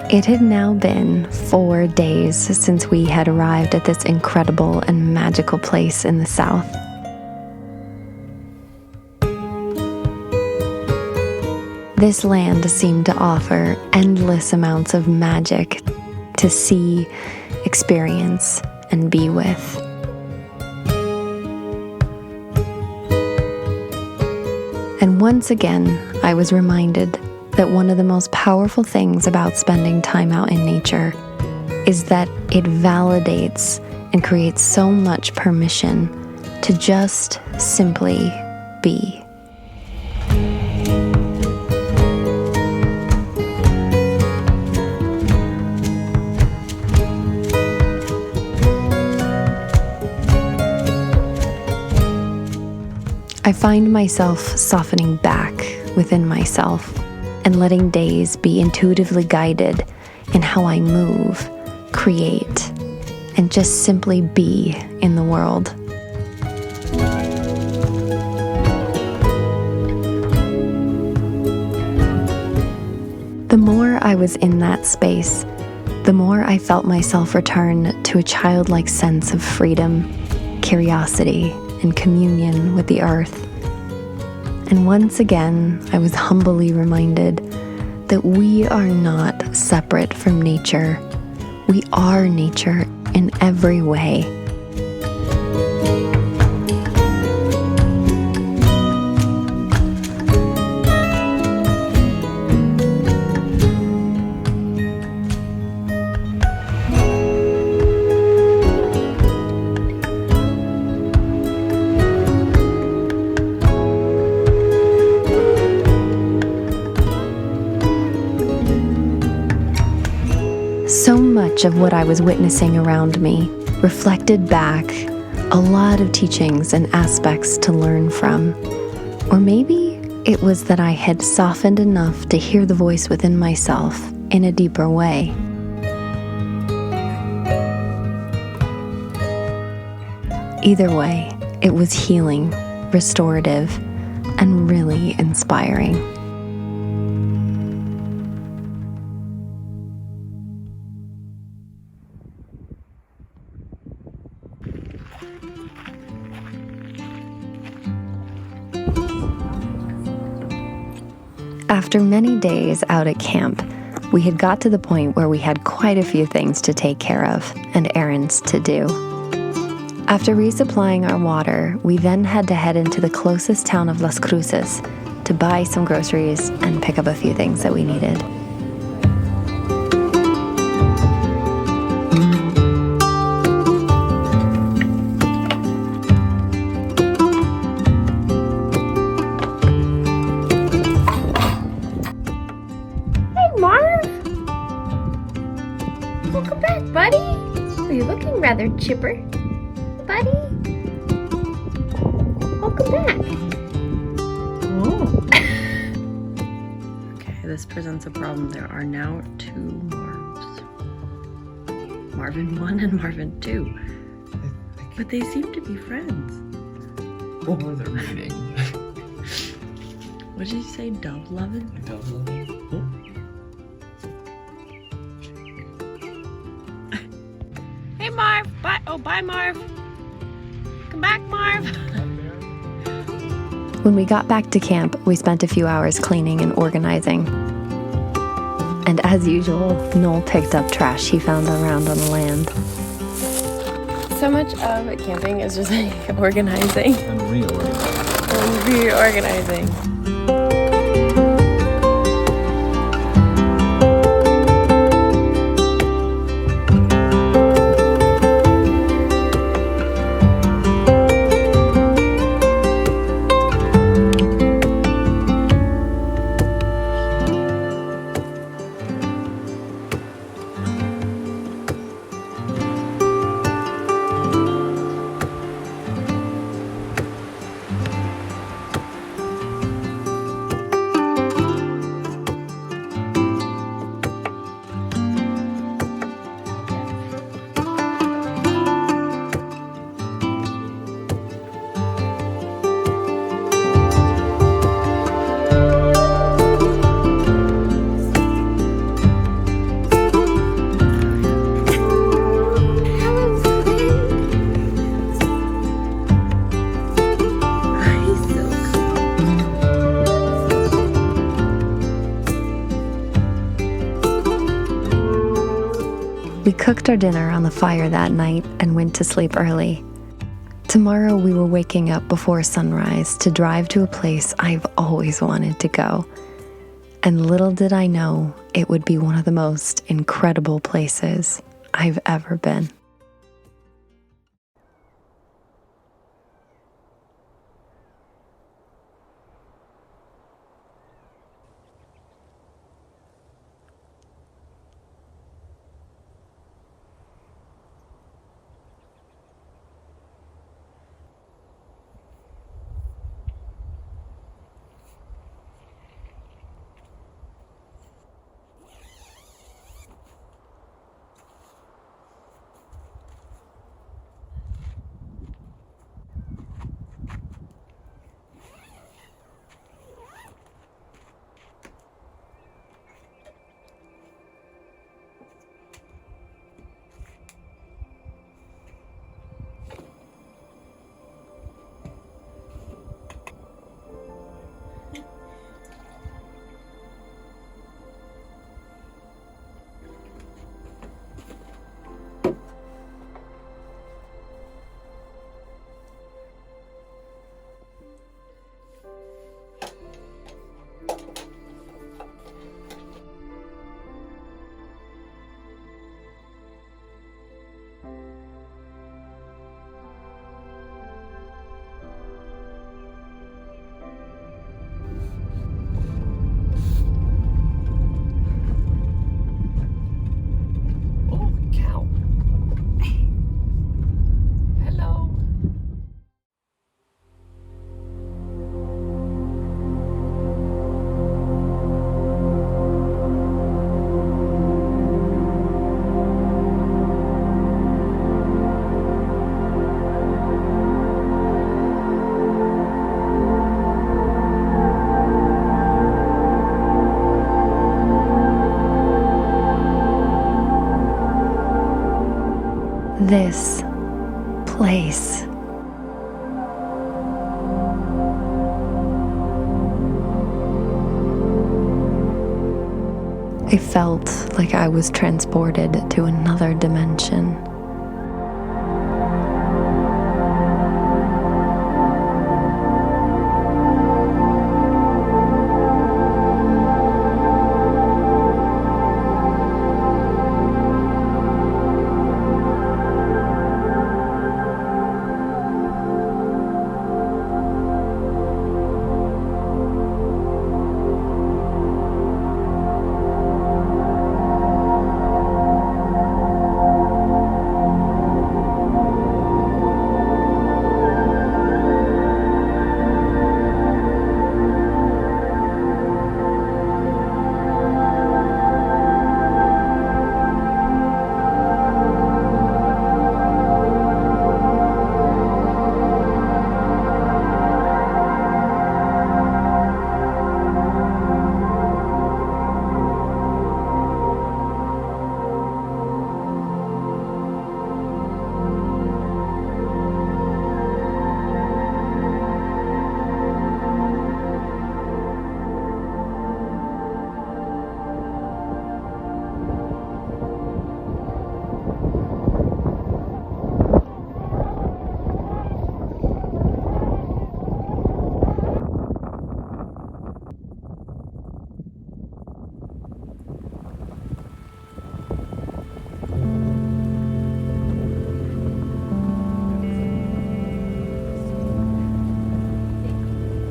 It had now been 4 days since we had arrived at this incredible and magical place in the south. This land seemed to offer endless amounts of magic to see, experience, and be with. And once again, I was reminded that one of the most powerful things about spending time out in nature is that it validates and creates so much permission to just simply be. I find myself softening back within myself and letting days be intuitively guided in how I move, create, and just simply be in the world. The more I was in that space, the more I felt myself return to a childlike sense of freedom, curiosity, and communion with the earth. And once again, I was humbly reminded that we are not separate from nature. We are nature in every way. So much of what I was witnessing around me reflected back a lot of teachings and aspects to learn from. Or maybe it was that I had softened enough to hear the voice within myself in a deeper way. Either way, it was healing, restorative, and really inspiring. After many days out at camp, we had got to the point where we had quite a few things to take care of and errands to do. After resupplying our water, we then had to head into the closest town of Las Cruces to buy some groceries and pick up a few things that we needed. Welcome back, buddy. Are you looking rather chipper, buddy? Welcome back. Oh. Okay, this presents a problem. There are now 2 Marvs. Marvin 1 and Marvin 2. But they seem to be friends. What were they reading? What did you say? Dove loving? Dove loving? Oh. Hey, Marv. Bye. Oh, bye, Marv. Come back, Marv. When we got back to camp, we spent a few hours cleaning and organizing. And as usual, Noel picked up trash he found around on the land. So much of camping is just like organizing. And reorganizing. And reorganizing. We cooked our dinner on the fire that night and went to sleep early. Tomorrow we were waking up before sunrise to drive to a place I've always wanted to go. And little did I know it would be one of the most incredible places I've ever been. This place. I felt like I was transported to another dimension.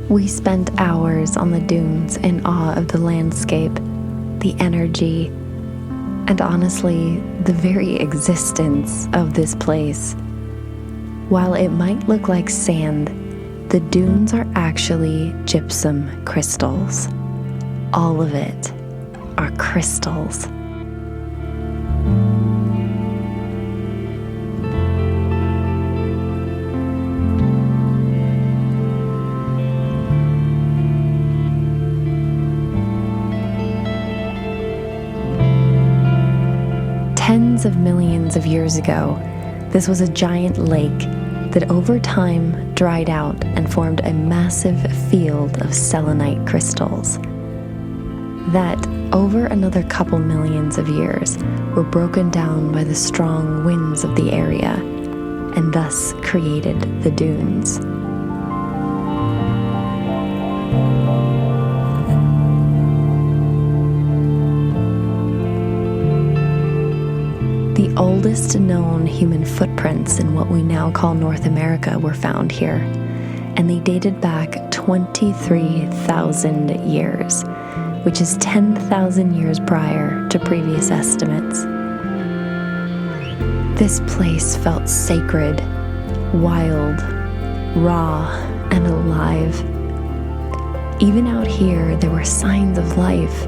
We spent hours on the dunes in awe of the landscape, the energy, and honestly, the very existence of this place. While it might look like sand, the dunes are actually gypsum crystals. All of it are crystals. Tens of millions of years ago, this was a giant lake that over time dried out and formed a massive field of selenite crystals. that over another couple millions of years were broken down by the strong winds of the area and thus created the dunes. The oldest known human footprints in what we now call North America were found here, and they dated back 23,000 years, which is 10,000 years prior to previous estimates. This place felt sacred, wild, raw, and alive. Even out here, there were signs of life.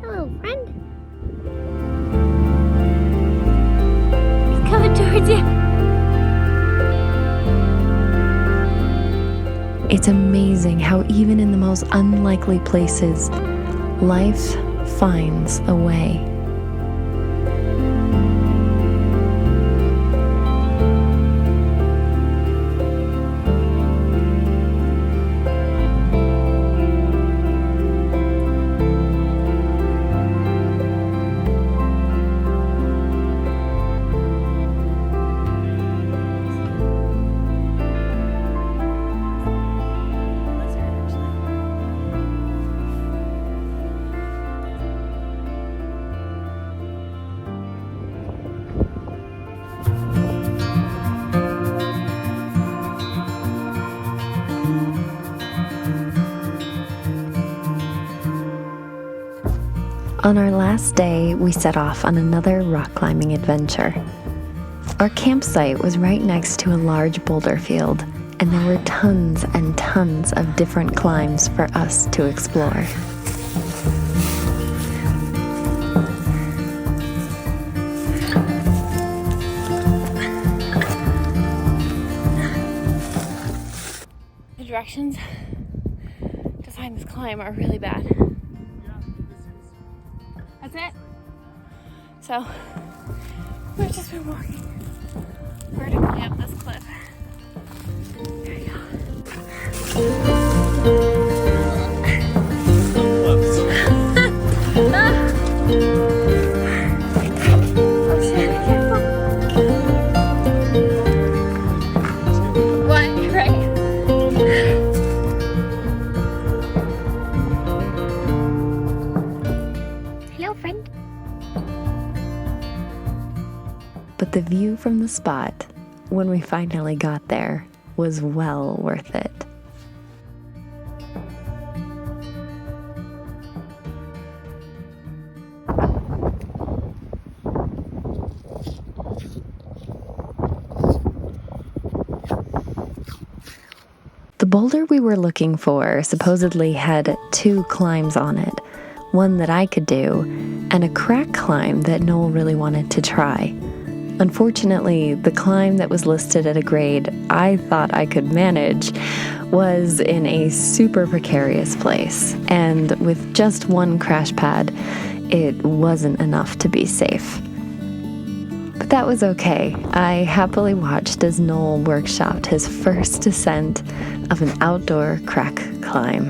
Hello, friend. He's coming towards you. It's amazing how even in the most unlikely places, life finds a way. On our last day, we set off on another rock climbing adventure. Our campsite was right next to a large boulder field, and there were tons and tons of different climbs for us to explore. The directions to find this climb are really bad. That's it? So, we've just been walking vertically up this cliff. There you go. Oh shit, be careful. What? Right? Hello, friend. But the view from the spot, when we finally got there, was well worth it. The boulder we were looking for supposedly had 2 climbs on it, one that I could do, and a crack climb that Noel really wanted to try. Unfortunately, the climb that was listed at a grade I thought I could manage was in a super precarious place, and with just one crash pad, it wasn't enough to be safe. But that was okay. I happily watched as Noel workshopped his first descent of an outdoor crack climb.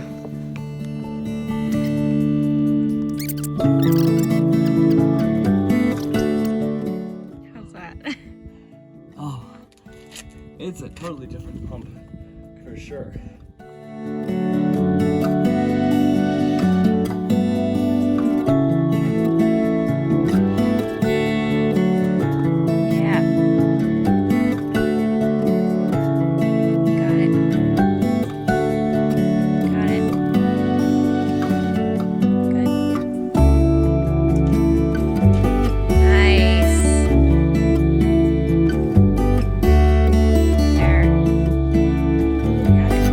How's that? Oh, it's a totally different pump, for sure. Yeah. Got it. Got it. Good. Nice. There. Got it.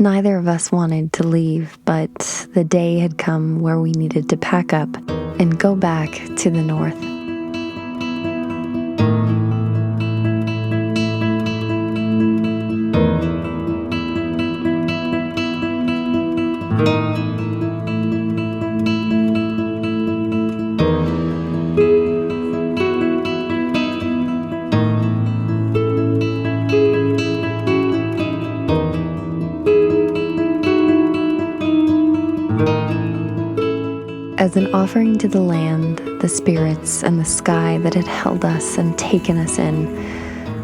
Neither of us wanted to leave, but the day had come where we needed to pack up and go back to the north. As an offering to the land, the spirits, and the sky that had held us and taken us in,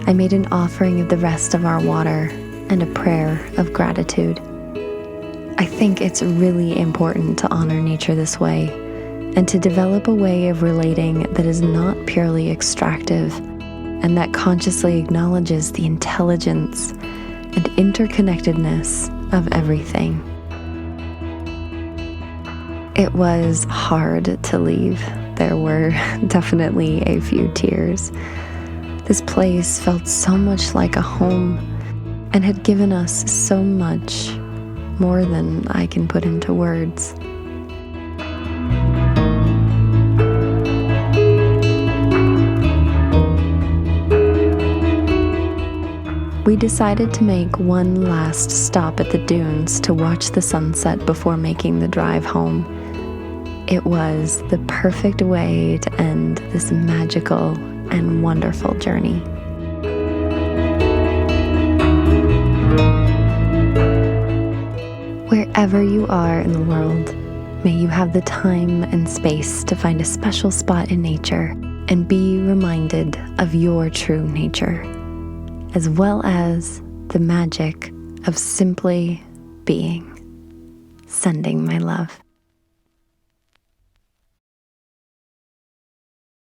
I made an offering of the rest of our water and a prayer of gratitude. I think it's really important to honor nature this way and to develop a way of relating that is not purely extractive and that consciously acknowledges the intelligence and interconnectedness of everything. It was hard to leave. There were definitely a few tears. This place felt so much like a home and had given us so much, more than I can put into words. We decided to make one last stop at the dunes to watch the sunset before making the drive home. It was the perfect way to end this magical and wonderful journey. Wherever you are in the world, may you have the time and space to find a special spot in nature and be reminded of your true nature, as well as the magic of simply being. Sending my love.